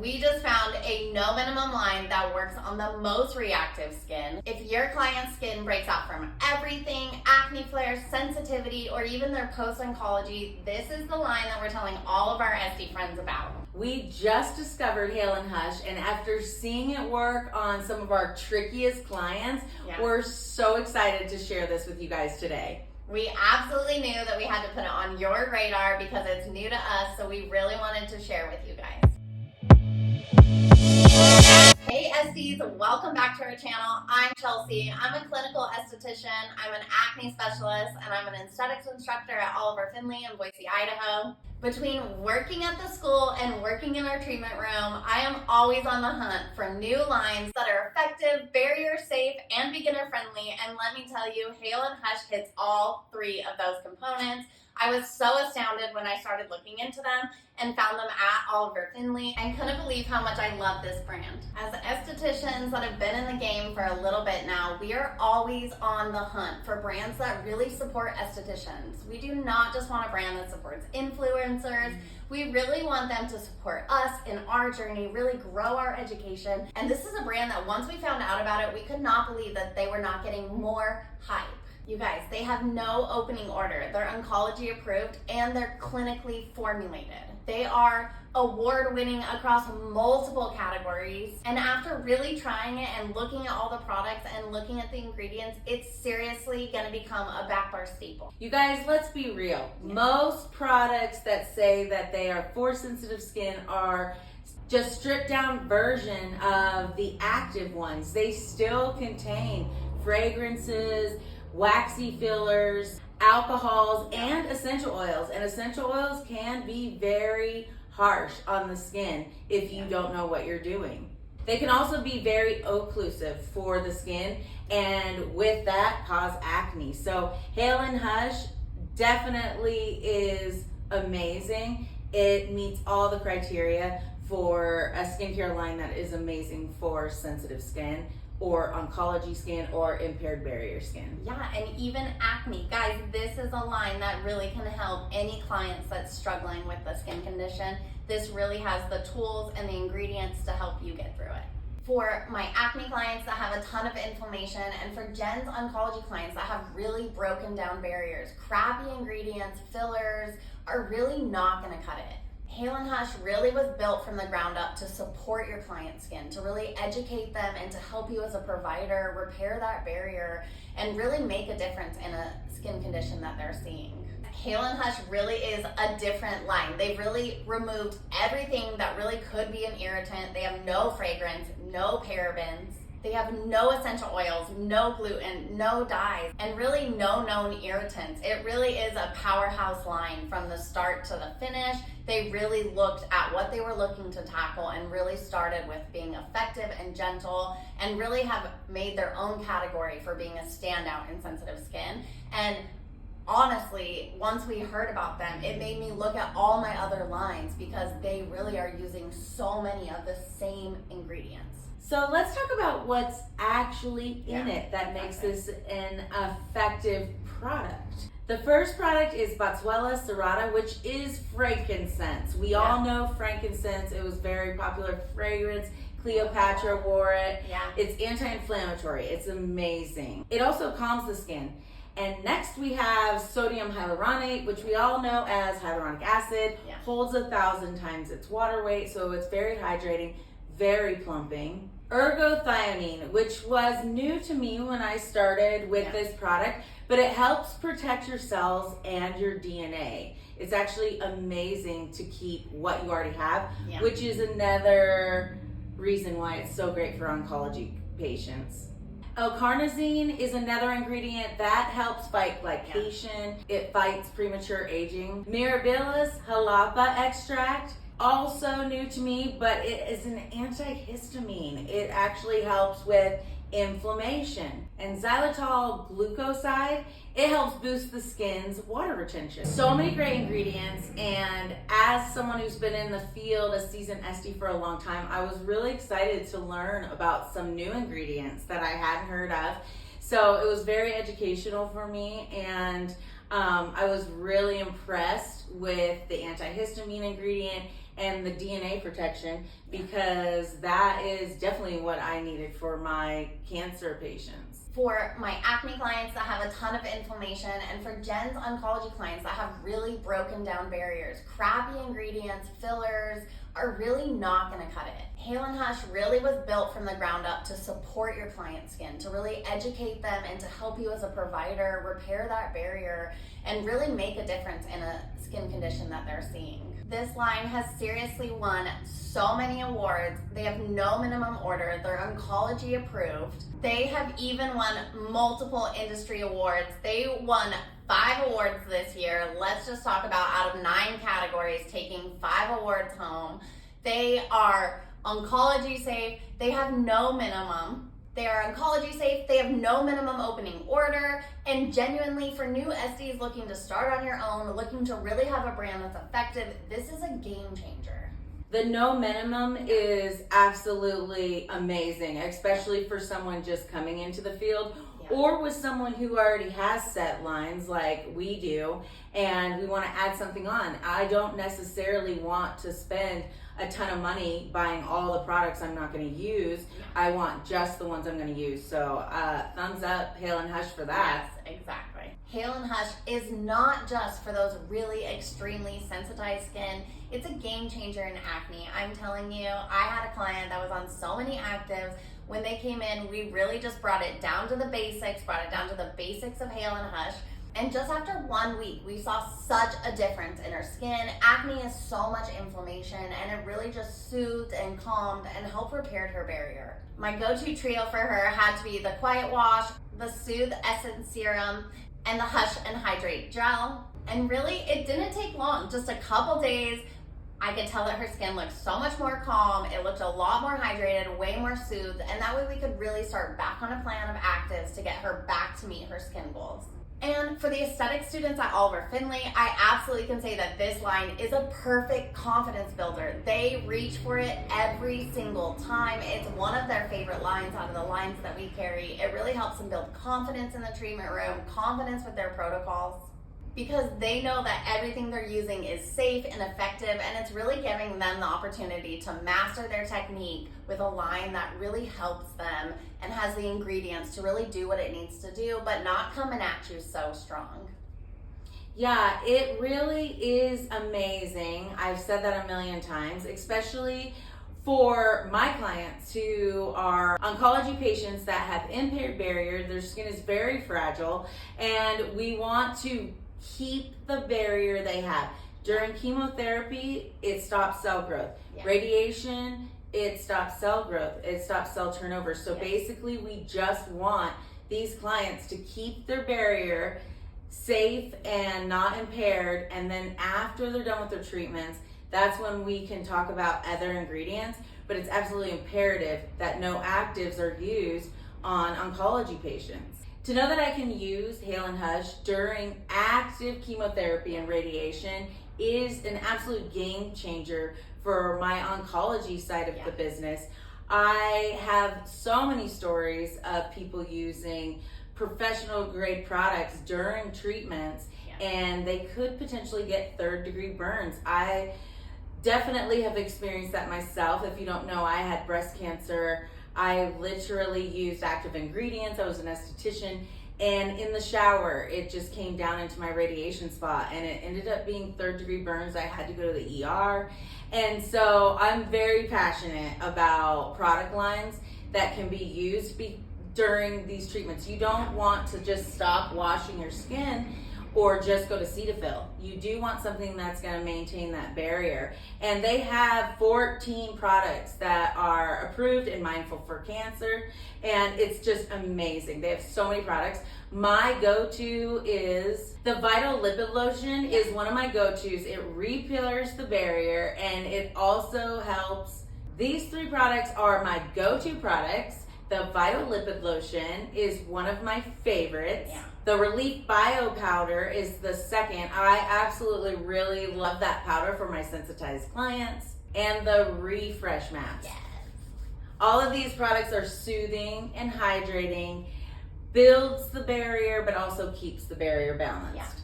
We just found a no minimum line that works on the most reactive skin. If your client's skin breaks out from everything, acne flares, sensitivity, or even their post-oncology, this is the line that we're telling all of our esty friends about. We just discovered Hale Hush, and after seeing it work on some of our trickiest clients, we're so excited to share this with you guys today. We absolutely knew that we had to put it on your radar because it's new to us, so we really wanted to share with you guys. Hey esties, welcome back to our channel. I'm Chelsea. I'm a clinical esthetician, I'm an acne specialist, and I'm an aesthetics instructor at Oliver Finley in Boise, Idaho. Between working at the school and working in our treatment room, I am always on the hunt for new lines that are effective, barrier safe, and beginner friendly. And let me tell you, Hale Hush hits all three of those components. I was so astounded when I started looking into them and found them at Oliver Finley and couldn't believe how much I love this brand. As estheticians that have been in the game for a little bit now, we are always on the hunt for brands that really support estheticians. We do not just want a brand that supports influencers. We really want them to support us in our journey, really grow our education. And this is a brand that once we found out about it, we could not believe that they were not getting more hype. You guys, they have no opening order. They're oncology approved and they're clinically formulated. They are award-winning across multiple categories. And after really trying it and looking at all the products and looking at the ingredients, it's seriously gonna become a Backbar staple. You guys, let's be real. Most products that say that they are for sensitive skin are just stripped down version of the active ones. They still contain fragrances, waxy fillers, alcohols, and essential oils. And essential oils can be very harsh on the skin if you don't know what you're doing. They can also be very occlusive for the skin, and with that cause acne. So Hale Hush definitely is amazing. It meets all the criteria for a skincare line that is amazing for sensitive skin, or oncology skin, or impaired barrier skin. Yeah, and even acne. Guys, this is a line that really can help any clients that's struggling with the skin condition. This really has the tools and the ingredients to help you get through it. For my acne clients that have a ton of inflammation, and for Jen's oncology clients that have really broken down barriers, crappy ingredients, fillers are really not gonna cut it. Hale Hush really was built from the ground up to support your client's skin, to really educate them and to help you as a provider repair that barrier and really make a difference in a skin condition that they're seeing. Hale Hush really is a different line. They've really removed everything that really could be an irritant. They have no fragrance, no parabens. They have no essential oils, no gluten, no dyes, and really no known irritants. It really is a powerhouse line from the start to the finish. They really looked at what they were looking to tackle and really started with being effective and gentle, and really have made their own category for being a standout in sensitive skin. And honestly, once we heard about them, it made me look at all my other lines because they really are using so many of the same ingredients. So let's talk about what's actually in it that makes this an effective product. The first product is Botsuella serrata, which is frankincense. We all know frankincense. It was very popular fragrance. Cleopatra wore it. It's anti-inflammatory. It's amazing. It also calms the skin. And next we have sodium hyaluronate, which we all know as hyaluronic acid. Holds 1,000 times its water weight, so it's very hydrating, very plumping. Ergothioneine, which was new to me when I started with this product, but it helps protect your cells and your DNA. It's actually amazing to keep what you already have, which is another reason why it's so great for oncology patients. L-carnosine is another ingredient that helps fight glycation. It fights premature aging. Mirabilis jalapa extract, also new to me, but it is an antihistamine. It actually helps with inflammation. And xylitol glucoside, it helps boost the skin's water retention. So many great ingredients, and as someone who's been in the field, a seasoned esty for a long time, I was really excited to learn about some new ingredients that I hadn't heard of. So it was very educational for me, and I was really impressed with the antihistamine ingredient and the DNA protection, because that is definitely what I needed for my cancer patients. For my acne clients that have a ton of inflammation, and for Jen's oncology clients that have really broken down barriers, crappy ingredients, fillers are really not going to cut it. Hale Hush really was built from the ground up to support your client's skin, to really educate them and to help you as a provider repair that barrier and really make a difference in a skin condition that they're seeing. This line has seriously won so many awards. They have no minimum order. They're oncology-approved. They have even won multiple industry awards. They won 5 awards this year. Let's just talk about out of 9 categories, taking 5 awards home. They are oncology safe. They have no minimum. They are oncology safe. They have no minimum opening order. And genuinely, for new esties looking to start on your own, looking to really have a brand that's effective, this is a game changer. The no minimum is absolutely amazing, especially for someone just coming into the field, or with someone who already has set lines like we do, and we want to add something on. I don't necessarily want to spend a ton of money buying all the products I'm not going to use. I want just the ones I'm going to use. So thumbs up, Hale Hush, for that. Yes, exactly. Hale Hush is not just for those really extremely sensitized skin. It's a game changer in acne. I'm telling you, I had a client that was on so many actives. When they came in, we really just brought it down to the basics, of Hale Hush. And just after 1 week, we saw such a difference in her skin. Acne is so much inflammation, and it really just soothed and calmed and helped repair her barrier. My go-to trio for her had to be the Quiet Wash, the Soothe Essence Serum, and the Hush and Hydrate Gel. And really, it didn't take long, just a couple days. I could tell that her skin looked so much more calm. It looked a lot more hydrated, way more soothed, and that way we could really start back on a plan of actives to get her back to meet her skin goals. And for the aesthetic students at Oliver Finley, I absolutely can say that this line is a perfect confidence builder. They reach for it every single time. It's one of their favorite lines out of the lines that we carry. It really helps them build confidence in the treatment room, confidence with their protocols, because they know that everything they're using is safe and effective, and it's really giving them the opportunity to master their technique with a line that really helps them and has the ingredients to really do what it needs to do, but not coming at you so strong. Yeah, it really is amazing. I've said that a million times, especially for my clients who are oncology patients that have impaired barrier. Their skin is very fragile, and we want to keep the barrier they have. During chemotherapy, it stops cell growth. Yeah. Radiation, it stops cell growth. It stops cell turnover. So basically, we just want these clients to keep their barrier safe and not impaired. And then after they're done with their treatments, that's when we can talk about other ingredients. But it's absolutely imperative that no actives are used on oncology patients. To know that I can use Hale Hush during active chemotherapy and radiation is an absolute game changer for my oncology side of the business. I have so many stories of people using professional grade products during treatments, and they could potentially get 3rd-degree burns. I definitely have experienced that myself. If you don't know, I had breast cancer. I literally used active ingredients. I was an esthetician, and in the shower, it just came down into my radiation spot, and it ended up being 3rd-degree burns. I had to go to the ER. And so I'm very passionate about product lines that can be used during these treatments. You don't want to just stop washing your skin or just go to Cetaphil. You do want something that's going to maintain that barrier. And they have 14 products that are approved and mindful for cancer, and it's just amazing. They have so many products. My go-to is the Vital Lipid Lotion is one of my go-tos. It repairs the barrier, and it also helps. These 3 products are my go-to products. The Vital Lipid Lotion is one of my favorites. The Relief Bio Powder is the second. I absolutely really love that powder for my sensitized clients. And the Refresh Mask. Yes. All of these products are soothing and hydrating, builds the barrier, but also keeps the barrier balanced.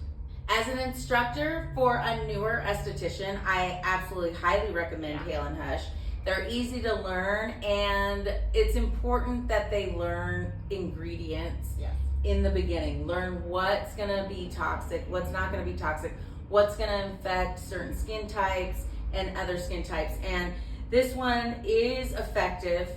As an instructor for a newer esthetician, I absolutely highly recommend Hale Hush. They're easy to learn, and it's important that they learn ingredients in the beginning. Learn what's gonna be toxic, what's not gonna be toxic, what's gonna infect certain skin types and other skin types. And this one is effective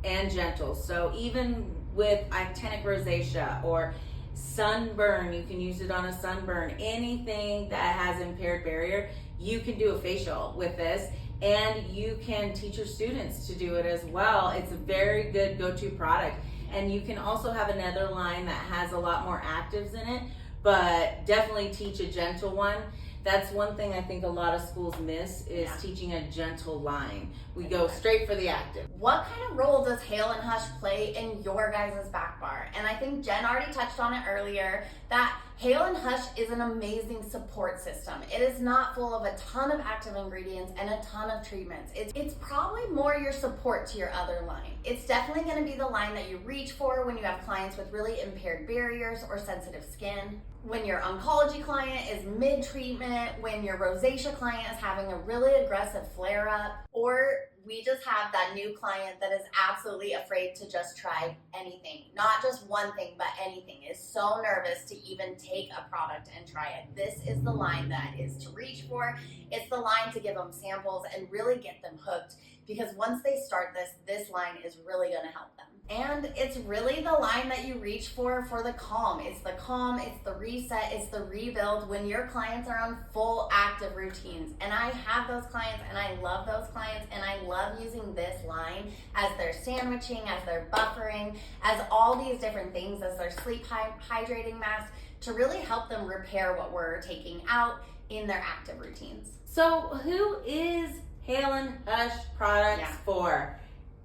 and gentle. So even with actinic rosacea or sunburn, you can use it on a sunburn. Anything that has impaired barrier, you can do a facial with this, and you can teach your students to do it as well. It's a very good go-to product. And you can also have another line that has a lot more actives in it, but definitely teach a gentle one. That's one thing I think a lot of schools miss is teaching a gentle line. We go straight for the active. What kind of role does Hale Hush play in your guys' Backbar? And I think Jen already touched on it earlier, that Hale Hush is an amazing support system. It is not full of a ton of active ingredients and a ton of treatments. It's probably more your support to your other line. It's definitely gonna be the line that you reach for when you have clients with really impaired barriers or sensitive skin, when your oncology client is mid-treatment, when your rosacea client is having a really aggressive flare-up, or we just have that new client that is absolutely afraid to just try anything. Not just one thing, but anything. Is so nervous to even take a product and try it. This is the line that is to reach for. It's the line to give them samples and really get them hooked, because once they start this line is really gonna help them. And it's really the line that you reach for the calm. It's the calm, it's the reset, it's the rebuild when your clients are on full active routines. And I have those clients, and I love those clients, and I love using this line as they're sandwiching, as they're buffering, as all these different things, as their sleep hydrating mask, to really help them repair what we're taking out in their active routines. So who is Hale Hush products for?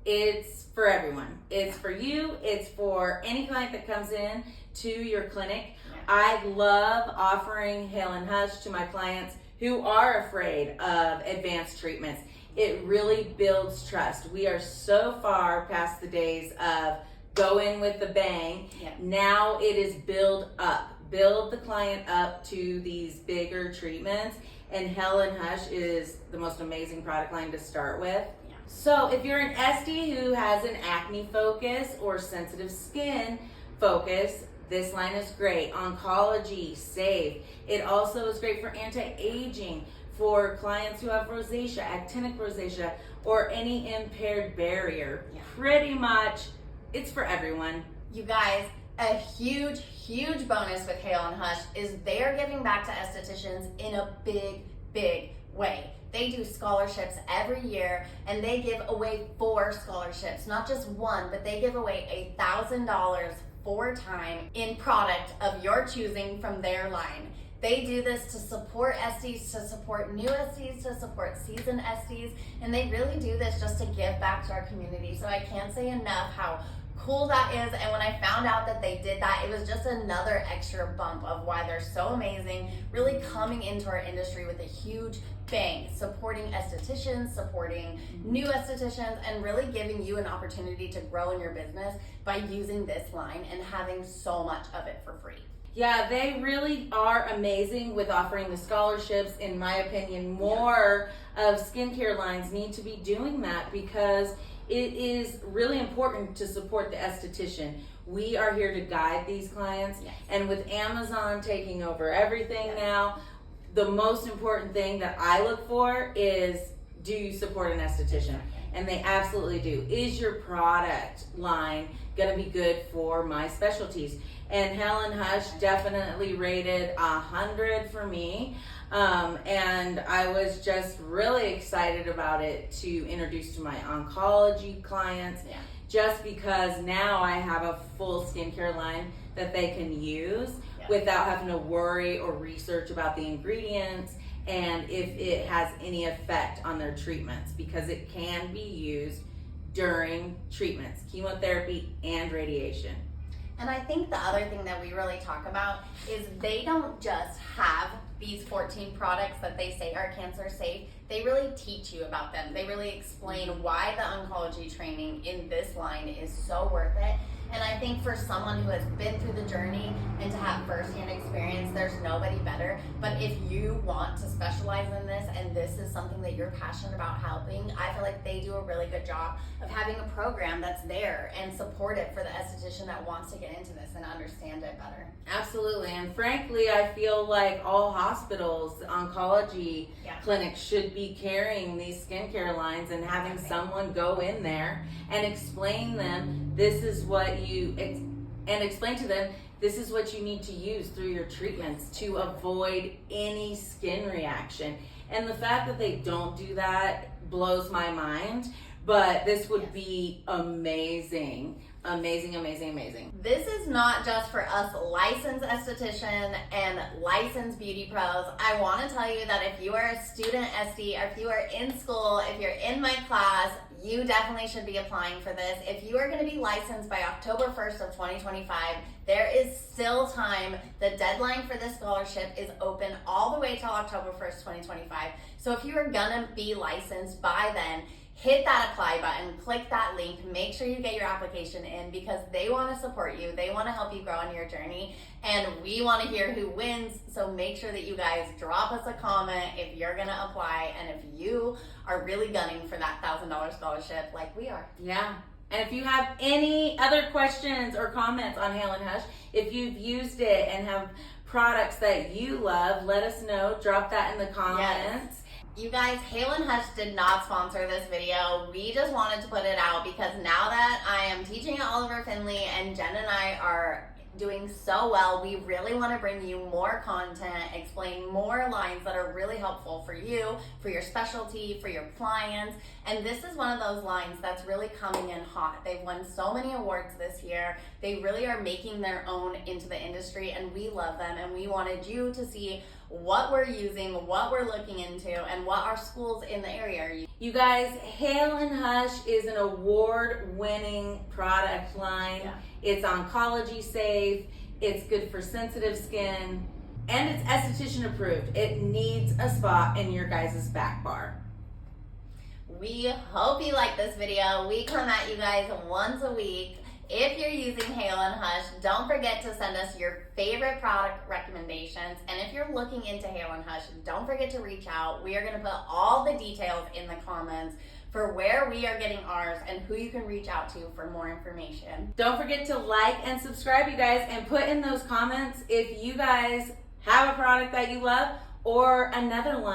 It's for everyone. It's for you. It's for any client that comes in to your clinic. I love offering Hale Hush to my clients who are afraid of advanced treatments. It really builds trust. We are so far past the days of go in with the bang. Now it is build up. Build the client up to these bigger treatments, and Hale Hush is the most amazing product line to start with. So if you're an esty who has an acne focus or sensitive skin focus, this line is great. Oncology, safe. It also is great for anti-aging, for clients who have rosacea, actinic rosacea, or any impaired barrier. Pretty much, it's for everyone. You guys, a huge, huge bonus with Hale Hush is they are giving back to estheticians in a big, big way. They do scholarships every year, and they give away 4 scholarships, not just one, but they give away $1,000 for time in product of your choosing from their line. They do this to support esties, to support new esties, to support seasoned esties, and they really do this just to give back to our community. So I can't say enough how cool that is. And when I found out that they did that, it was just another extra bump of why they're so amazing, really coming into our industry with a huge bang, supporting estheticians, supporting new estheticians, and really giving you an opportunity to grow in your business by using this line and having so much of it for free. Yeah, they really are amazing with offering the scholarships. In my opinion, more of skincare lines need to be doing that, because it is really important to support the esthetician. We are here to guide these clients, and with Amazon taking over everything now, the most important thing that I look for is, do you support an esthetician? And they absolutely do. Is your product line gonna be good for my specialties? And Hale Hush definitely rated 100 for me. And I was just really excited about it to introduce to my oncology clients, just because now I have a full skincare line that they can use without having to worry or research about the ingredients and if it has any effect on their treatments, because it can be used during treatments, chemotherapy and radiation. And I think the other thing that we really talk about is they don't just have these 14 products that they say are cancer safe. They really teach you about them. They really explain why the oncology training in this line is so worth it. And I think for someone who has been through the journey and to have firsthand experience, there's nobody better. But if you want to specialize in this and this is something that you're passionate about helping, I feel like they do a really good job of having a program that's there and supportive for the esthetician that wants to get into this and understand it better. Absolutely. And frankly, I feel like all hospitals, oncology clinics should be carrying these skincare lines and having someone go in there and explain them this is what you explain to them this is what you need to use through your treatments to avoid any skin reaction. And the fact that they don't do that blows my mind, but this would be amazing. Amazing, amazing, amazing. This is not just for us licensed esthetician and licensed beauty pros. I want to tell you that if you are a student esty, or if you are in school, if you're in my class, you definitely should be applying for this. If you are going to be licensed by October 1st of 2025, there is still time. The deadline for this scholarship is open all the way till October 1st, 2025. So if you are going to be licensed by then, hit that apply button, click that link, make sure you get your application in because they want to support you. They want to help you grow on your journey and we want to hear who wins. So make sure that you guys drop us a comment if you're going to apply and if you are really gunning for that $1,000 scholarship like we are. Yeah. And if you have any other questions or comments on Hale Hush, if you've used it and have products that you love, let us know. Drop that in the comments. Yes. You guys, Hale Hush did not sponsor this video. We just wanted to put it out because now that I am teaching at Oliver Finley and Jen and I are doing so well, we really want to bring you more content, explain more lines that are really helpful for you, for your specialty, for your clients. And this is one of those lines that's really coming in hot. They've won so many awards this year. They really are making their own into the industry and we love them. And we wanted you to see what we're using, what we're looking into, and what our schools in the area are using. You guys, Hale Hush is an award-winning product line. Yeah. It's oncology safe, it's good for sensitive skin, and it's esthetician approved. It needs a spot in your guys' Backbar. We hope you like this video. We come at you guys once a week. If you're using Hale Hush, don't forget to send us your favorite product recommendations. And if you're looking into Hale Hush, don't forget to reach out. We are going to put all the details in the comments for where we are getting ours and who you can reach out to for more information. Don't forget to like and subscribe, you guys, and put in those comments if you guys have a product that you love or another one